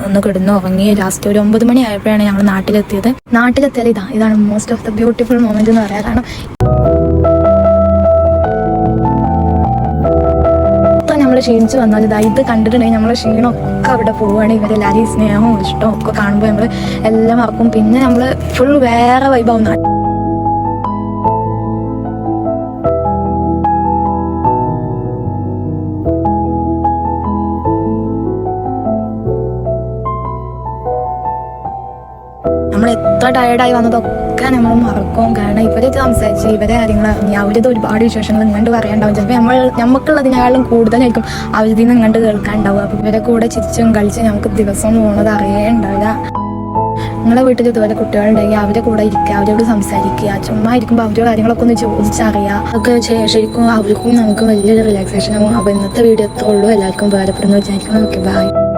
ഒന്ന് കിടന്ന് ഉറങ്ങി. ലാസ്റ്റ് ഒരു 9 മണി ആയപ്പോഴാണ് ഞങ്ങൾ നാട്ടിലെത്തിയത്. നാട്ടിലെത്തിയാൽ ഇതാണ് most of the beautiful moment എന്ന് പറയാം. കാരണം നമ്മൾ ക്ഷീണിച്ച് വന്നാൽ ഇത് കണ്ടിട്ടുണ്ടെങ്കിൽ നമ്മളെ ക്ഷീണമൊക്കെ അവിടെ പോവുകയാണ്. ഇവരെല്ലാവരും സ്നേഹവും ഇഷ്ടവും ഒക്കെ കാണുമ്പോൾ നമ്മൾ എല്ലാം മറക്കും. പിന്നെ നമ്മൾ ഫുൾ വേറെ വൈബാവുന്ന നമ്മൾ എത്ര ടയർഡായി വന്നതൊക്കെ നമ്മൾ മറക്കും. കാരണം ഇവരെ സംസാരിച്ച് ഇവരെ കാര്യങ്ങൾ അറിഞ്ഞ് അവരത് ഒരുപാട് വിശേഷങ്ങൾ ഇങ്ങോട്ട് പറയാനുണ്ടാവും. ചിലപ്പോൾ നമുക്കുള്ളതിനേക്കാളും കൂടുതലായിരിക്കും അവരിൽ നിന്ന് ഇങ്ങോട്ട് കേൾക്കാനുണ്ടാവുക. അപ്പം ഇവരെ കൂടെ ചിരിച്ചും കളിച്ചും നമുക്ക് ദിവസം പോകുന്നത് അറിയേ ഉണ്ടാവില്ല. നിങ്ങളെ വീട്ടിൽ ഇതുപോലെ കുട്ടികളുണ്ടെങ്കിൽ അവരുടെ കൂടെ ഇരിക്കുക, അവരോട് സംസാരിക്കുക. ചുമ്മാ ഇരിക്കുമ്പോൾ അവരുടെ കാര്യങ്ങളൊക്കെ ഒന്ന് ചോദിച്ചറിയുക. അതൊക്കെ ശരിക്കും അവർക്കും നമുക്ക് വലിയൊരു റിലാക്സേഷൻ ആവും. അപ്പോൾ ഇന്നത്തെ വീഡിയോ എത്തുള്ളൂ. എല്ലാവർക്കും ഉപകാരപ്പെടുന്നു വിചാരിക്കുന്നു. Okay, by.